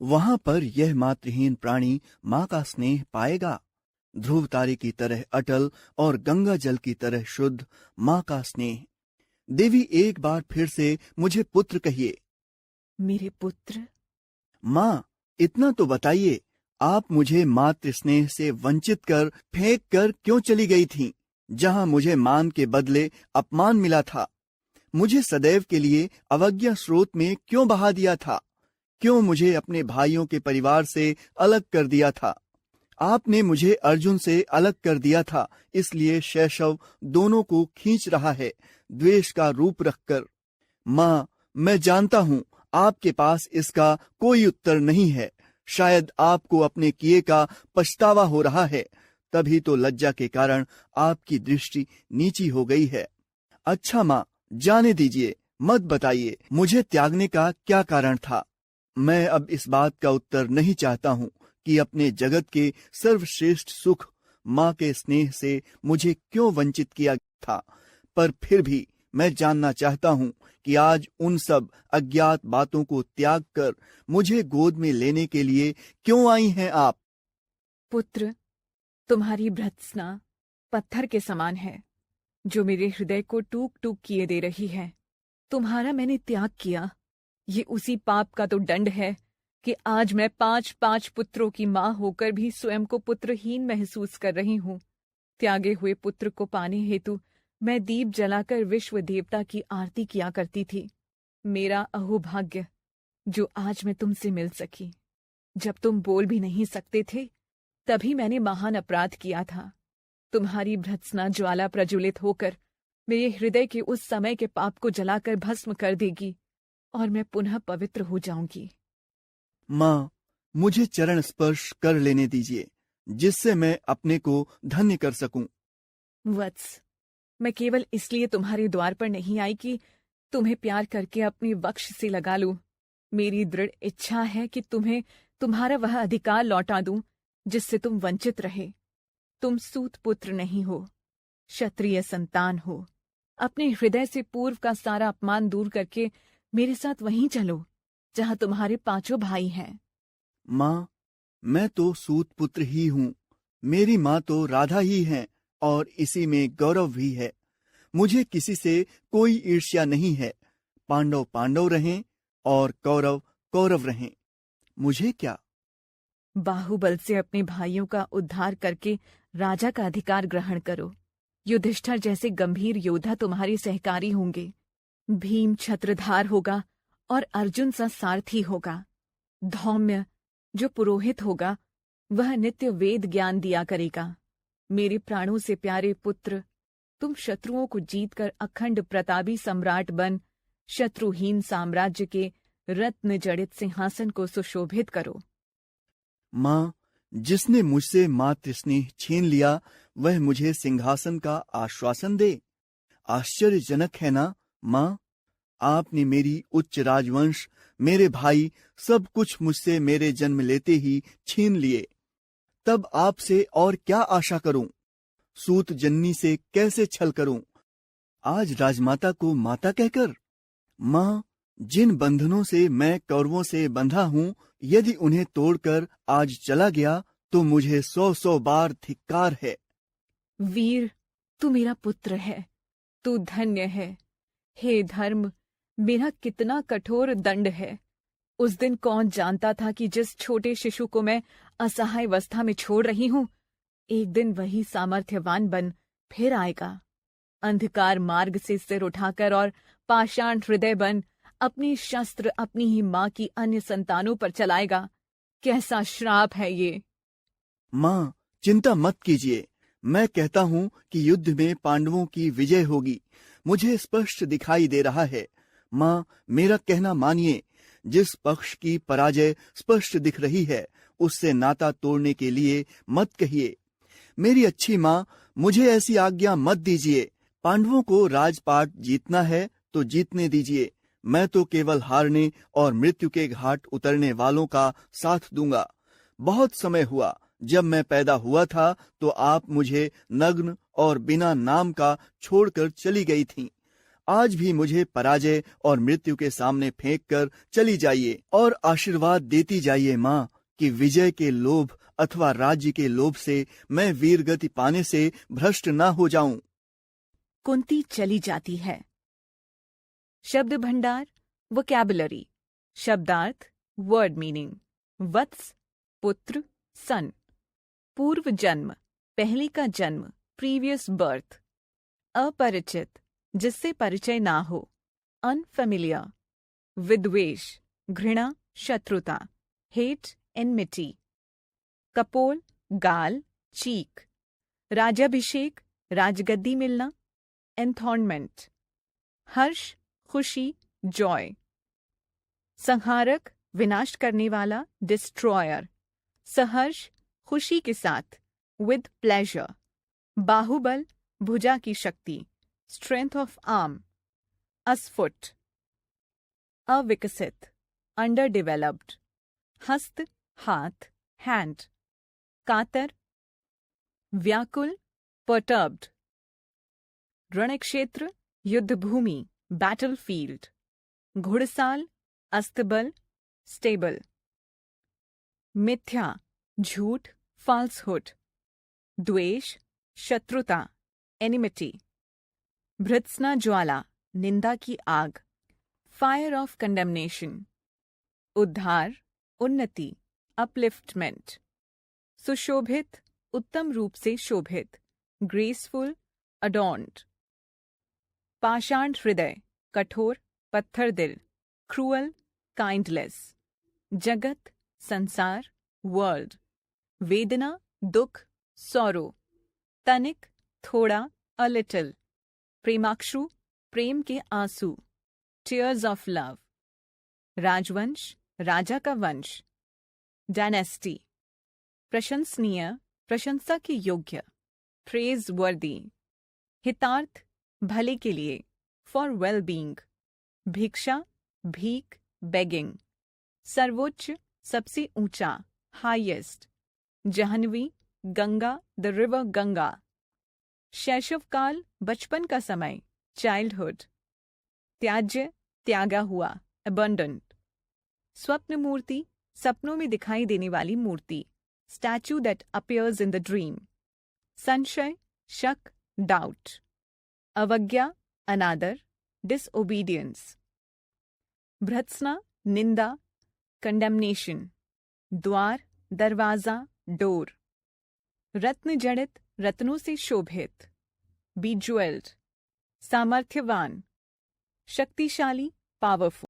वहां पर यह मातृहीन प्राणी माँ का स्नेह पाएगा। ध्रुव तारे की तरह अटल और गंगा जल की तरह शुद्ध माँ का स्नेह। देवी एक बार फिर से मुझे पुत्र कहिए। मेरे पुत्र। माँ, इतना तो बताइए, आप मुझे मातृ स्नेह से वंचित कर फेंक कर क्यों चली गई थीं, जहां मुझे मान के बदले अपमान मिला था? मुझे सदैव के लिए अवज्ञा स्रोत में क्यों बहा दिया था? क्यों मुझे अपने भाइयों के परिवार से अलग कर दिया था? आपने मुझे अर्जुन से अलग कर दिया था, इसलिए शैशव दोनों को खींच रहा है, द्वेष का रूप रखकर। माँ, मैं जानता हूँ आपके पास इसका कोई उत्तर नहीं है। शायद आपको अपने किए का पछतावा हो रहा है, तभी तो लज्जा के कारण आपकी दृष्टि नीची हो गई है। अच्छा माँ, जाने दीजिए, मत बताइए मुझे त्यागने का क्या कारण था। मैं अब इस बात का उत्तर नहीं चाहता हूँ कि अपने जगत के सर्वश्रेष्ठ सुख माँ के स्नेह से मुझे क्यों वंचित किया था, पर फिर भी मैं जानना चाहता हूँ कि आज उन सब अज्ञात बातों को त्याग कर मुझे गोद में लेने के लिए क्यों आई हैं आप? पुत्र, तुम्हारी भर्त्सना पत्थर के समान है, जो मेरे हृदय को टूक टूक किए दे रही है। तुम्हारा मैंने त्याग किया, ये उसी पाप का तो दंड है कि आज मैं 5-5 पुत्रों की माँ होकर भी स्वयं को पुत्रहीन महसूस कर रही हूँ। त्यागे हुए पुत्र को पाने हेतु मैं दीप जलाकर विश्व देवता की आरती किया करती थी। मेरा अहोभाग्य जो आज मैं तुमसे मिल सकी। जब तुम बोल भी नहीं सकते थे, तभी मैंने महान अपराध किया था। तुम्हारी भर्त्सना ज्वाला प्रज्वलित होकर मेरे हृदय के उस समय के पाप को जलाकर भस्म कर देगी और मैं पुनः पवित्र हो जाऊंगी। माँ, मुझे चरण स्पर्श कर लेने दीजिए, जिससे मैं अपने को धन्य कर सकूं। वत्स, मैं केवल इसलिए तुम्हारे द्वार पर नहीं आई कि तुम्हें प्यार करके अपने वक्ष से लगा लूं। मेरी दृढ़ इच्छा है कि तुम्हें तुम्हारा वह अधिकार लौटा दूं जिससे तुम वंचित रहे। तुम सूत पुत्र नहीं हो, क्षत्रिय संतान हो। अपने हृदय से पूर्व का सारा अपमान दूर करके मेरे साथ वहीं चलो जहां तुम्हारे 5 भाई हैं। माँ, मैं तो सूत पुत्र ही हूँ। मेरी माँ तो राधा ही है और इसी में गौरव भी है। मुझे किसी से कोई ईर्ष्या नहीं है। पांडव पांडव रहें और कौरव कौरव रहें, मुझे क्या? बाहुबल से अपने भाइयों का उद्धार करके राजा का अधिकार ग्रहण करो। युधिष्ठिर जैसे गंभीर योद्धा तुम्हारे सहकारी होंगे। भीम छत्रधार होगा और अर्जुन सा सारथी होगा। धौम्य जो पुरोहित होगा, वह नित्य वेद ज्ञान दिया करेगा। मेरे प्राणों से प्यारे पुत्र, तुम शत्रुओं को जीतकर अखंड प्रतापी सम्राट बन शत्रुहीन साम्राज्य के रत्न जड़ित सिंहासन को सुशोभित करो। माँ, जिसने मुझसे मातृ स्नेह छीन लिया, वह मुझे सिंहासन का आश्वासन दे। आश्चर्यजनक है ना माँ? आपने मेरी उच्च राजवंश, मेरे भाई, सब कुछ मुझसे मेरे जन्म लेते ही छीन लिए। तब आपसे और क्या आशा करूं? सूत जननी से कैसे छल करूं? आज राजमाता को माता कहकर? माँ, जिन बंधनों से मैं कौरवों से बंधा हूं, यदि उन्हें तोड़कर आज चला गया तो मुझे 100-100 बार धिक्कार है। वीर, तू मेरा पुत्र है, तू धन्य है। हे धर्म, मेरा कितना कठोर दंड है। उस दिन कौन जानता था कि जिस छोटे शिशु को मैं असहाय अवस्था में छोड़ रही हूं, एक दिन वही सामर्थ्यवान बन फिर आएगा। अंधकार मार्ग से सिर उठाकर और पाषाण हृदय बन अपनी शस्त्र अपनी ही माँ की अन्य संतानों पर चलाएगा। कैसा श्राप है ये! माँ, चिंता मत कीजिए। मैं कहता हूँ कि युद्ध में पांडवों की विजय होगी। मुझे स्पष्ट दिखाई दे रहा है। माँ, मेरा कहना मानिए। जिस पक्ष की पराजय स्पष्ट दिख रही है, उससे नाता तोड़ने के लिए मत कहिए। मेरी अच्छी माँ, मुझे ऐसी आज्ञा मत दीजिए। पांडवों को राजपाट जीतना है तो जीतने दीजिए। मैं तो केवल हारने और मृत्यु के घाट उतरने वालों का साथ दूंगा। बहुत समय हुआ, जब मैं पैदा हुआ था तो आप मुझे नग्न और बिना नाम का छोड़कर चली गई थीं। आज भी मुझे पराजय और मृत्यु के सामने फेंक कर चली जाइए और आशीर्वाद देती जाइए माँ कि विजय के लोभ अथवा राज्य के लोभ से मैं वीरगति पाने से भ्रष्ट न हो जाऊं। कुंती चली जाती है। शब्द भंडार वोकैबुलरी। शब्दार्थ वर्ड मीनिंग। वत्स पुत्र सन। पूर्व जन्म पहले का जन्म प्रीवियस बर्थ। अपरिचित जिससे परिचय ना हो अनफेमिलियर। विद्वेष घृणा शत्रुता हेट एनमिटी। कपोल गाल चीक। राजाभिषेक राजगद्दी मिलना एंथॉर्नमेंट। हर्ष खुशी जॉय। संहारक विनाश करने वाला डिस्ट्रॉयर। सहर्ष खुशी के साथ विद प्लेजर। बाहुबल भुजा की शक्ति स्ट्रेंथ ऑफ आर्म। अस्फुट अविकसित अंडर डेवलप्ड। हस्त हाथ हैंड। कातर व्याकुल परटर्ब्ड। रणक्षेत्र युद्धभूमि बैटलफील्ड। घुड़साल अस्तबल स्टेबल। मिथ्या झूठ फाल्सहुड। द्वेष शत्रुता एनिमिटी। भृत्सना ज्वाला निंदा की आग फायर ऑफ कंडेमनेशन। उद्धार उन्नति अपलिफ्टमेंट। सुशोभित उत्तम रूप से शोभित ग्रेसफुल अडॉर्न्ड। पाषाण हृदय कठोर पत्थर दिल क्रूअल काइंडलेस। जगत संसार वर्ल्ड। वेदना दुख सॉरो। तनिक थोड़ा अ लिटिल। प्रेमाक्षु प्रेम के आंसू टीयर्स ऑफ लव। राजवंश राजा का वंश। डायनेस्टी प्रशंसनीय प्रशंसा के योग्य प्रेज वर्दी। हितार्थ भले के लिए फॉर वेल बीइंग। भिक्षा भीख बेगिंग। सर्वोच्च सबसे ऊंचा highest. Jahnavi Ganga the river Ganga. शैशवकाल बचपन का समय चाइल्डहुड। त्याज्य त्यागा हुआ अबंडेंट। स्वप्न मूर्ति सपनों में दिखाई देने वाली मूर्ति statue that appears in the dream. संशय शक डाउट। अवज्ञा अनादर डिसओबीडियंस। भर्त्सना निंदा कंडेमनेशन। द्वार दरवाजा डोर। रत्न जड़ित रत्नों से शोभित बीज्वेल्ड। सामर्थ्यवान शक्तिशाली पावरफुल।